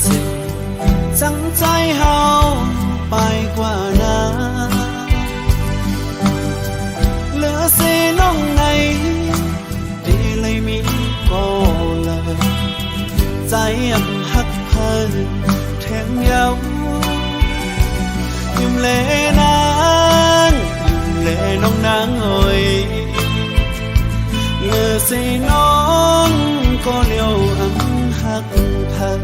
สิสั่งใจเฮาไปกว่านั้นเหลือสิน้องในดีเลยมีก็เลยใจหักเพิ่นแทงเยายิ้มเลนางยิ้มเลน้องนางเอ่ยเหลือสิน้องก็เลี้ยวหักเพิ่น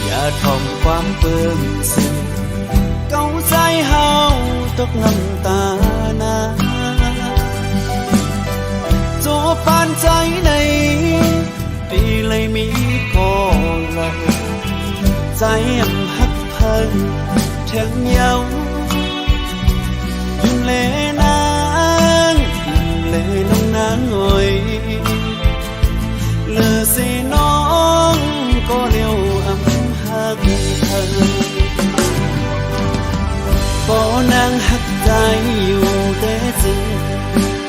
อย่าทอมความเปิ่มสิเก้าใจเฮาตกน้ำตานาโจปานใจในดีเลยมีก็เลยใจหักเพิ่นแทงเยายิ้มเลนางยิ้มเลน้องนางเอ่ยเหลือสิน้องก็เลี้ยวหักเพิ่นบ่นางหักใจอยู่แต่จึง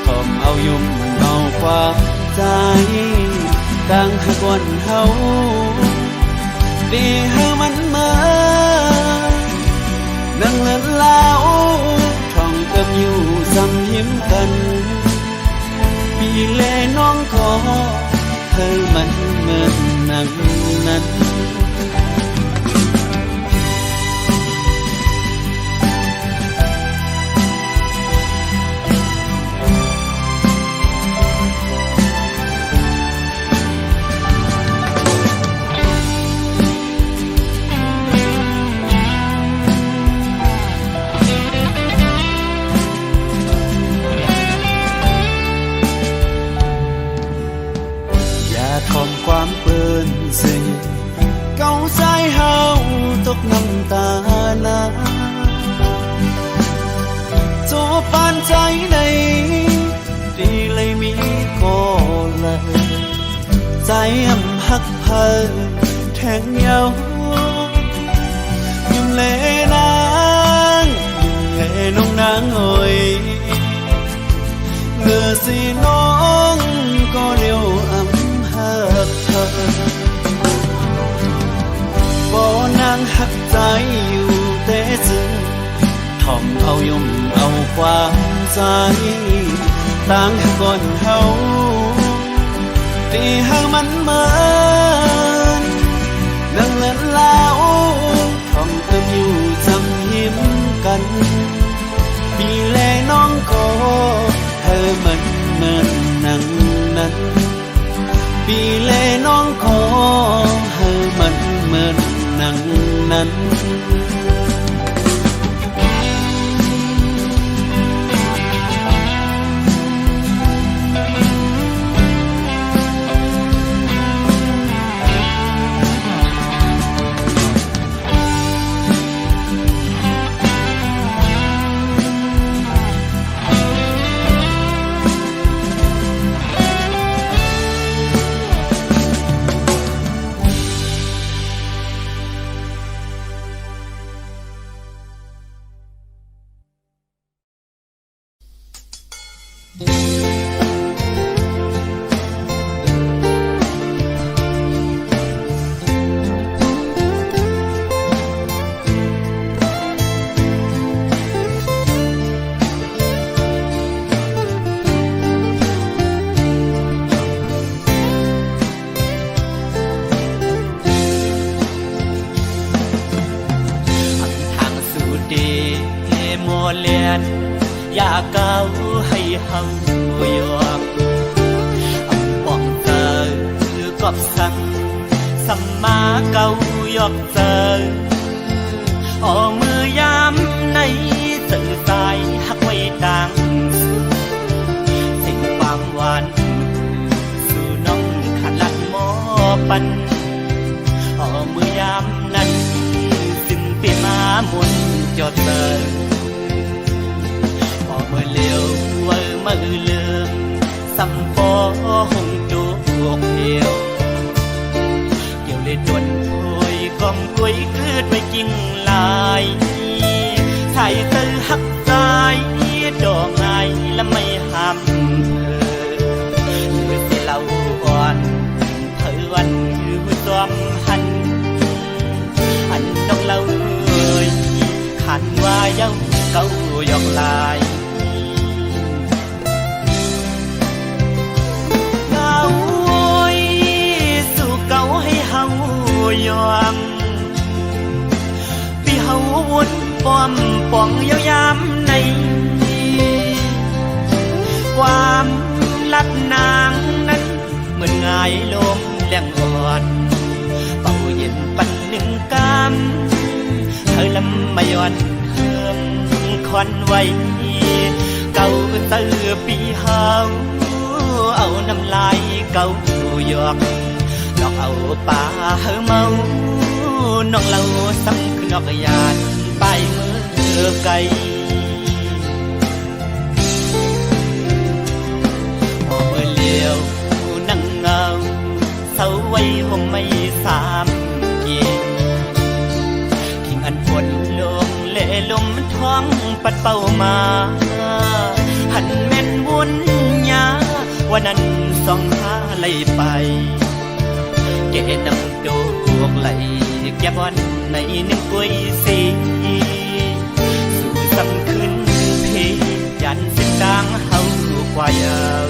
ทอมเอายุ่มเอาความใจต่างหักวันเฮาดีให้มันมานั่งเลินเล่าท่องเติมอยู่ซ้ำยิ้มกันปีเลน้องขอเธอมันเหมือนนั่งนั้นทอมความเปิ่นสิเก้าใจเฮาตกน้ำตานาโจปานใจในดีเลยมีก็เลยใจหักเพิ่นแทงเยายิ้มเลนางยิ้มเลน้องนางเอ่ยเหลือสิน้องก็เลี้ยวหักเธอบ่นางหักใจอยู่แต่จึงทอมเอายุ่มเอาความใจต่างหักก่อนเฮาตีหางมันเหมือนดังเล่นเล่าท่องเติมอยู่จำยิ้มกันปีแลน้องก็เธอมันเหมือนนั่งนั้นปีเลน้องขอให้มันเหมือนนั่งนั้นเลียนอยากเก้าให้เฮายอมป้องเจอกอบสั่งสัมมาเก้ายอกเจอเอามือยามในสื่อสายหักไว้ต่างสิ่งความหวานสู่น้องขันลัดหมอปันเอามือยามนั้นสิ้นปีมาหมุนจอดเจอมื่อเลี้ยวมื่อเลื่อมสัมปอหงจูกเดียวเกี่ยวเลยจนโอยกองกล้วยเกิดไปกิ่งลายไทยเธอหักใจดอกไงและไม่ห้ามเธอเมื่อสิเล่าอ่อนเธอวันอยู่ส อมหันอันน้องเล่าเอ่ยขันว่าเย้าเก้ายอกลายเก้าโอยสู่เก้าให้เฮายอมปีเฮาวนป้อมป่องยาวยามในความลัดนางนั้นเหมือนง่ายลมแรงอ่อนเป่าเย็นปันหนึ่งกำเธอลำมาย้อนเฮือมคอนไว้เก่าตื้อปีเฮาเอาน้ำลายเก่าหยอกดอกเอาป่าเฮอเมาน้องเล่าซ้ำคือนอกยานไปมือไกลพอมือเลี้ยวนั่งเงาเศร้าไว้ห่มไม่สามเกียทิ้งอันฝนลงเล่ลมท้องปัดเป่ามาหันแม่นบุญญาวันนั้นส่องหาไหลไปเกนำโดกไหลแก่บอนในหนึ่งกุยสีสู่ซ้ำขึ้นเพยันสิ้นกลางเฮากว่ายาว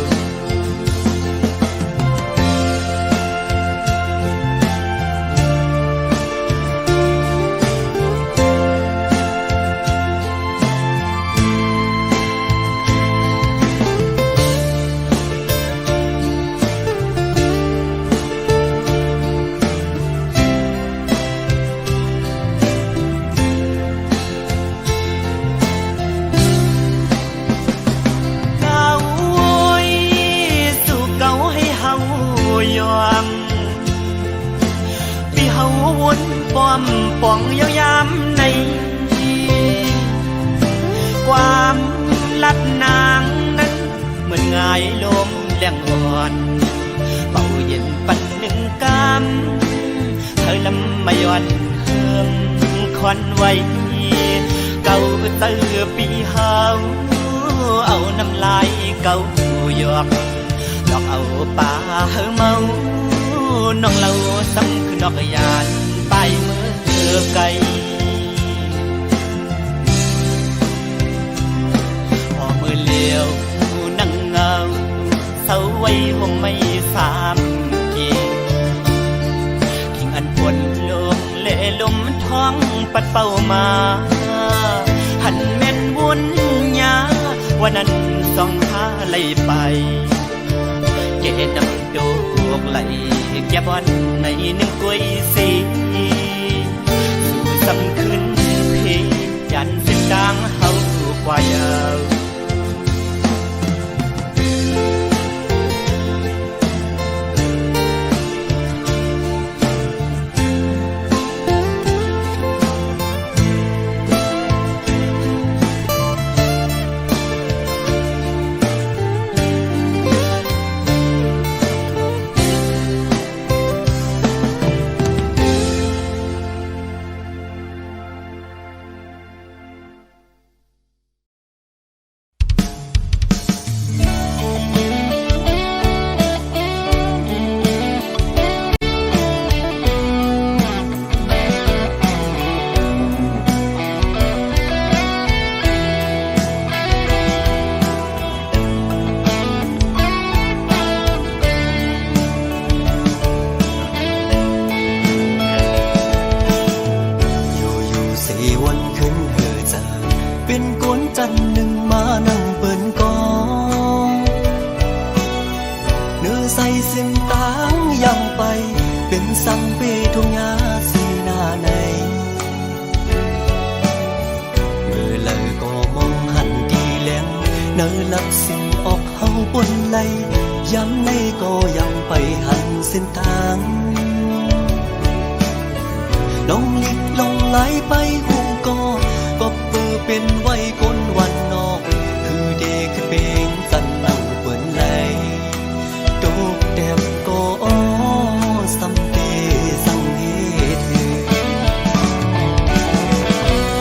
ป้อมป่องยาวยามในความลัดนางนั้นเหมือนง่ายลมแรงอ่อนเป่าเย็นปันหนึ่งกำเธอลำมาย้อนเฮือมคอนไว้เก่าตื้อปีเฮาเอาน้ำลายเก่าหยอกดอกเอาป่าเฮอเมาน้องเล่าซ้ำคือนอกยานไปมือไกลพอมือเลี้ยวนั่งเงาเศร้าไว้ห่มไม่สามเกียทิ้งอันฝนลงเล่ลมท้องปัดเป่ามาหันแม่นบุญญาวันนั้นส่องหาไหลไปเกนำโดกไหลแก่บอนในหนึ่งกุยสีสู่ซ้ำขึ้นเพยันสิ้นกลางเฮากว่ายาวเนอลับสิ่งออกเฮาบนไหลย้ำในก็ยังไปหันเส้นทางลงลิกลงไหลไปหูก็เปื้อเป็นไว้คนวันนอกคือเด็กเปงสันเอาเปิ้นไหลโตกแดบก็สำเปสังเหตุ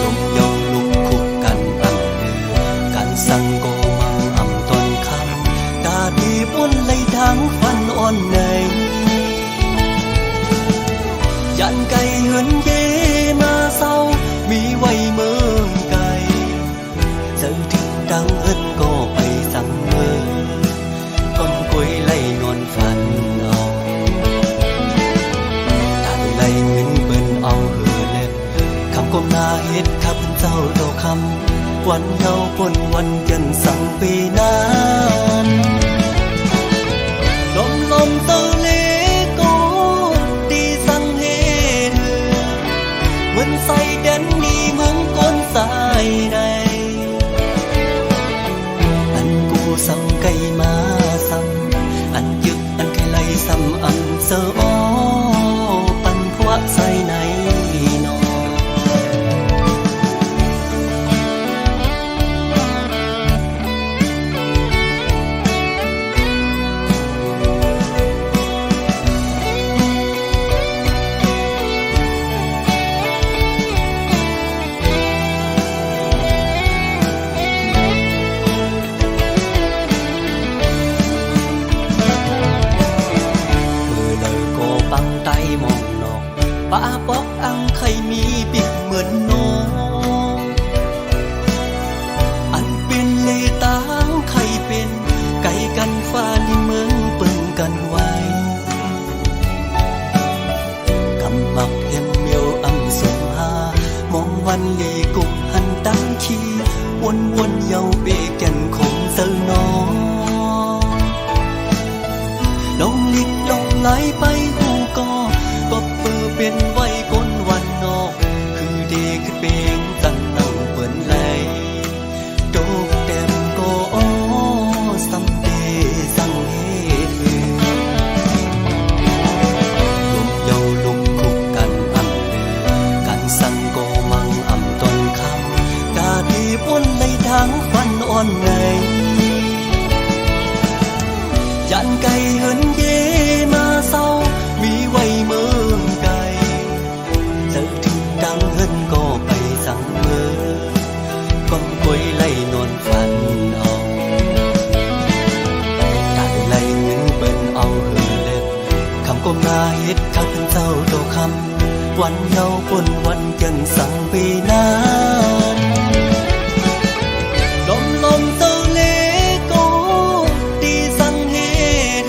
ลมยองลุกคุกกันอังเดือกันสั่งก็มังอ่ำตอนคำกาดีบอ้นไหลทางฟันอ่อนใน ยันไก่เหินเยมาเศร้ามีไว้เมืองไก่เจอถึงดังเอิ้นก็ไปสั่งเมืองก้นกล้วยไล่นอนฝันเอาตัดไล่เงินเปิ้นเอาเหือเล็บคำก้มหน้าเฮ็ดขับเจ้าดอกคำวันเยาปนวันจันสั่งปีนั้นลมเตอเลก็ดีสั่งเฮ็ดเหมือนใส่เด่นนี่เมืองก้นสายใดอันกูสั่งไก่มาสั่งอันยึกอันไก่ไล่ซ้ำอันเสออ้อปันพวะใส่ไหนนอป้าบอกอังใครมีปิดเหมือนน้องอันเป็นเลตางใครเป็นไก่กันฟ้าลิเมืองเปิ่งกันไว้กำมักเห็นเมียวอังสงหามองวันลีกุกหันตั้งขี้วนเยาเบกแก่นคงเซอน้องลงลิกลงไหลไปหูก็เปิดเป็นไว้ก้นวันนอกคือเด็กคือเป็นตั้งนั่งเปิ่นไหลโดกแต้มก็อ้อซ้ำเดสั่งเฮ็ดลมเยาลุกคุกกันอำเดือกันสั่งก็มังอำต้นคำกาดีวนในทางฟันอ่อนไงยันไก่เหินเยมาเศร้ามีไว้เมืองไก่เจอถึงดังเหินก็ไปสั่งเมืองก้มกล้วยไล่นอนฝันเอาตัดไล่เงินเปิ้นเอาเหือเล็บคำก้มหน้าเฮ็ดข้าเป็นเจ้าโตคำวันเยาปนวันจันสั่งปีนั้นลมเตอเลก็ดีสั่งเฮ็ด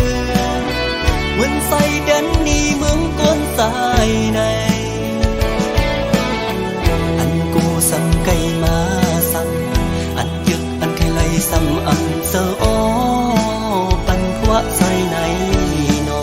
เหมือนใส่เด่นนี่เมืองก้นสายในอันกูสั่งไก่มาสั่งอันยึกอันไก่ไล่ซ้ำอันเสออ้อปันพวะใส่ไหนนอ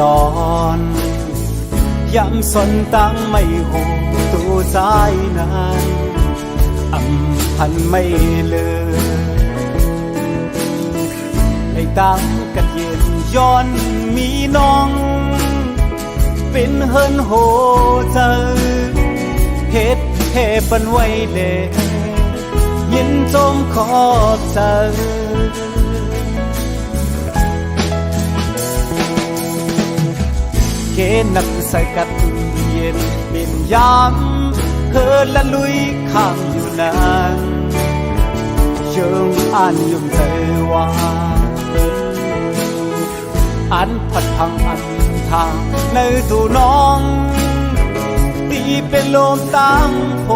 ดอนย้ำสนตั้งไม่หูตัวสายนั้นอำพันไม่เลือไอ้ตั้งกันเย็นย้อนมีน้องเป็นเฮินโหเจอเฮ็ดเฮปันไว้เล่ยินจมขอบเจอนักใส่กัดเย็นบินยามเฮินละลุยข้างอยู่นานเชิงอ่านยุ่มเธอว่าอันพัดพังอันทางในตัวน้องตีเป็นลมตั้งผ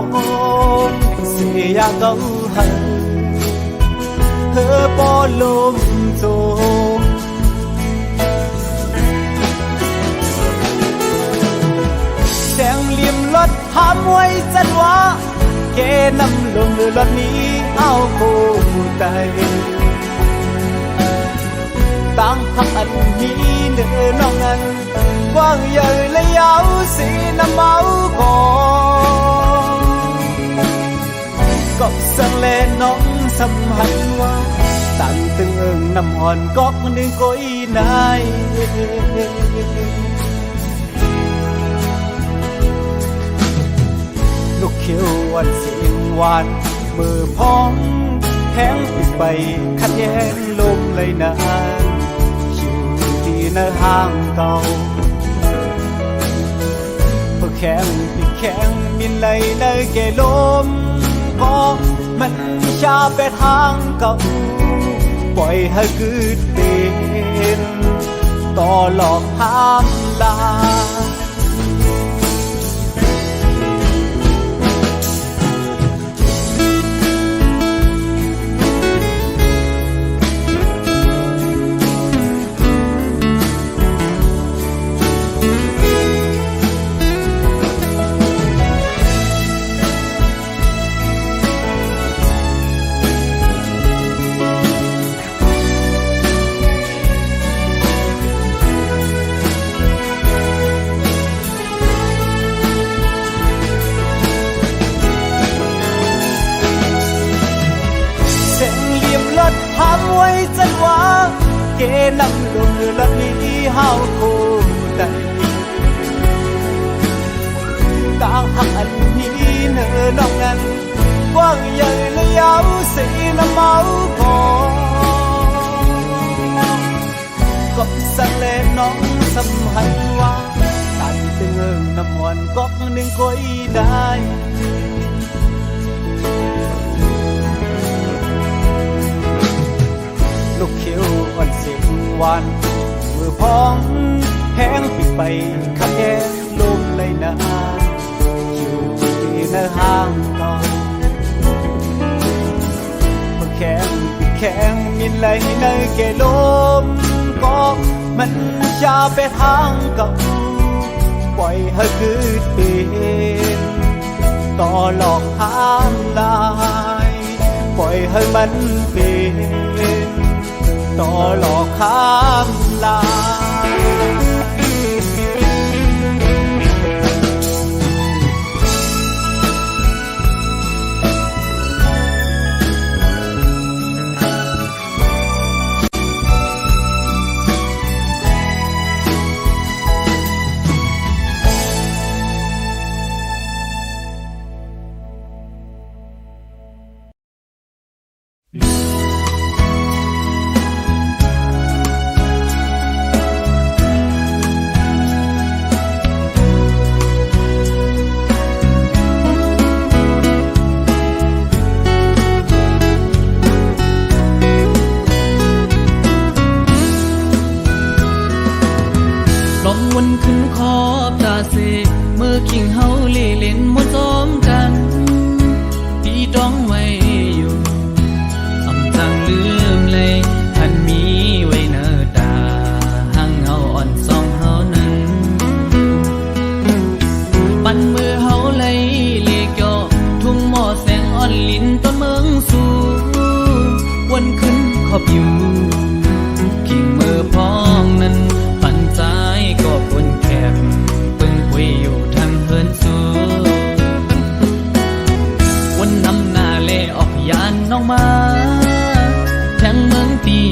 มเสียเกาหันเธอปอลมโจม นำลงรถนี้เอาผู้ใดตั้งพักอันนี้เนื้อน้องนั้นกว้างใหญ่และยาวสีน้ำเมาก่อนก็สังเลน้องสัมหันว่าตั้งตึงเอิงน้ำอ่อนก็มันดึงก้อยนายลูกเขียววันสิงหวานมือพองแห้งปิดไปขัดแย้งลมเลยนานอยู่ที่ในห้างเก่าเพื่อแข็งปีแข็งมินเลยในเกลมก็มันชาไปทางเก่าปล่อยให้คืดเป็นต่อหลอกห้ามลาทำไว้จนว่าเกนำลงละนี้เฮาคู่ได้ต่างหักอันนี้เนื้อน้องนั้นกว้างใหญ่และยาวสีน้ำเมาก่อนก็สั่งเลน้องสำหันว่าตันตึงเอิงน้ำมันก็หนึ่งก้อยได้ลูกเขียวอ่อนสิงหวานมือพองแห้งปิดไปขัดแย้งลมเลยนานอยู่ที่ในห้างเก่าเพื่อแข็งปิดแข็งมินเลยในเกลมก็มันชาไปทางเก่าปล่อยให้คืดเป็นต่อหลอกห้ามลายปล่อยให้มันเป็นต่อหลอกข้ามลาวนขึ้นขอบตาเสเมื่อคิงเฮาเล่เล่นมวนซ้อมกันพี่ต้องไว้อยู่อำจังลืมเลยท่านมีไว้เนอตาหังเฮาอ่อนสองเฮานั้นปันมือเฮาไหลเลียกอทุ่งหม้อแสงอ่อนลิ้นต้นเมืองสู่วนขึ้นขอบอยู่คิงมือพองนั้นใจก็ปนแคบปึงคุยอยู่ทางเฮินสูวันนำหน้าเล่ออกยานน้องมาแทงเมืองตี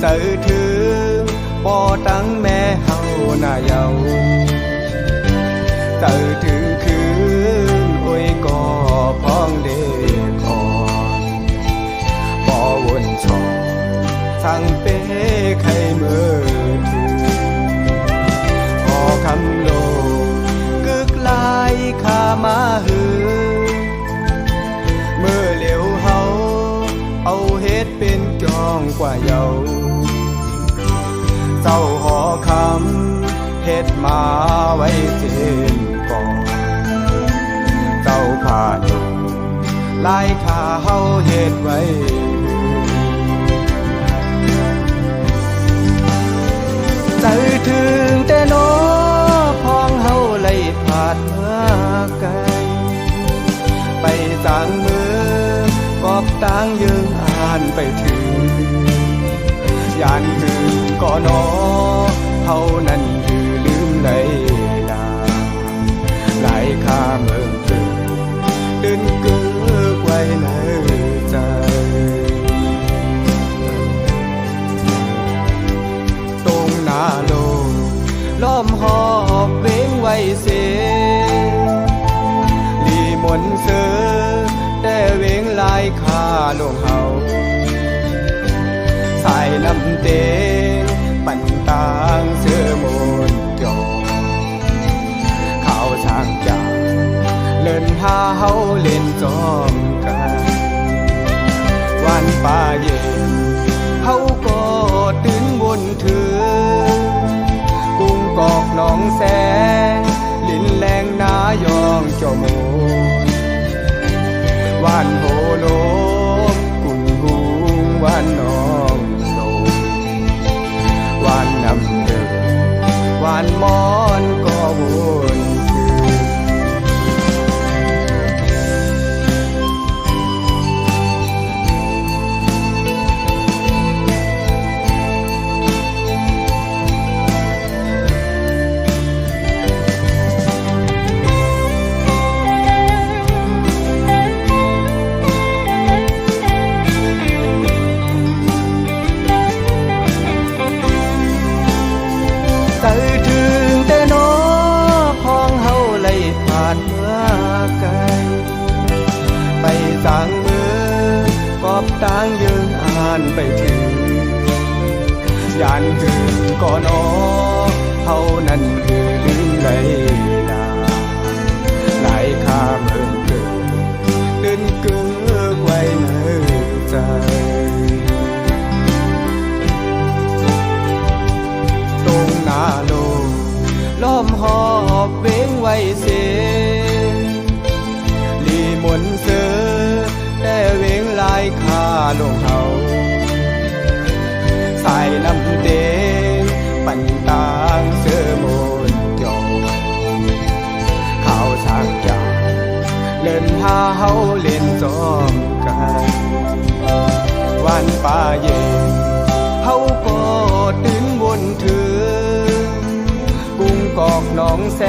ใจถึงบ่ตั้งแม่เฮาหน้าเยาใจถึงคืนโอ้ยก็พ้องเด็กอ่อนบ่วนชอสั่งเป้ใครเมื่อถึงพอคำโลกึกลายข้ามาหือเมื่อเหลียวเฮาเอาเฮ็ดเป็นจองกว่าเยาเจ้าหอคำเฮ็ดมาไว้เจนก่อนเจ้าผ่าดงลายขาเฮาเฮ็ดไว้ใจถึงแต่น้อพองเฮาไล่ผ่านมาไกลไปจางมือกอบต่างยืงอ่านไปถึงยานคือก็นอเฮานั้นคือลืมไหลลาหลายข้าเมืองเกิดตื่นเกือกไว้ในใจตรงหน้าโลกล้อมหอบเว้งไว้เสลีมนเสือแต่เว้งลายข้าลงเฮาสายลำเตงปั่นตางเสื้อมนจอข้าวช่างจางเล่นหาเฮาเล่นจอมกันวันป่าเย็นเฮาก็ตื่นวนถือกุ้งกอกหนองแสงลิ้นแรงนายองเจ้าโมวันโหโลมกุ่นหุงวันน้องโลวันนำเดินวันมอนก็วนใจถึงแต่น้อพองเฮาไล่ผ่านเมื่อไกลไปจางมือกอบต่างยืงอ่านไปถึงยานคือก็นอเฮานั้นคือลืมไหลลาหลายข้าเมืองเกิดตื่นเกือกไว้ในใจตรงหน้าโลกล้อมหอบเว้งไว้เสลีมนเสือแต่เว้งลายข้าลงเฮาสายลำเตงปั่นตางเสื้อมนจอข้าวช่างจางเล่นหาเฮาเล่นจอมกันวันป่าเย็นเฮาก็ตื่นวนถือกุ้งกอกหนองแส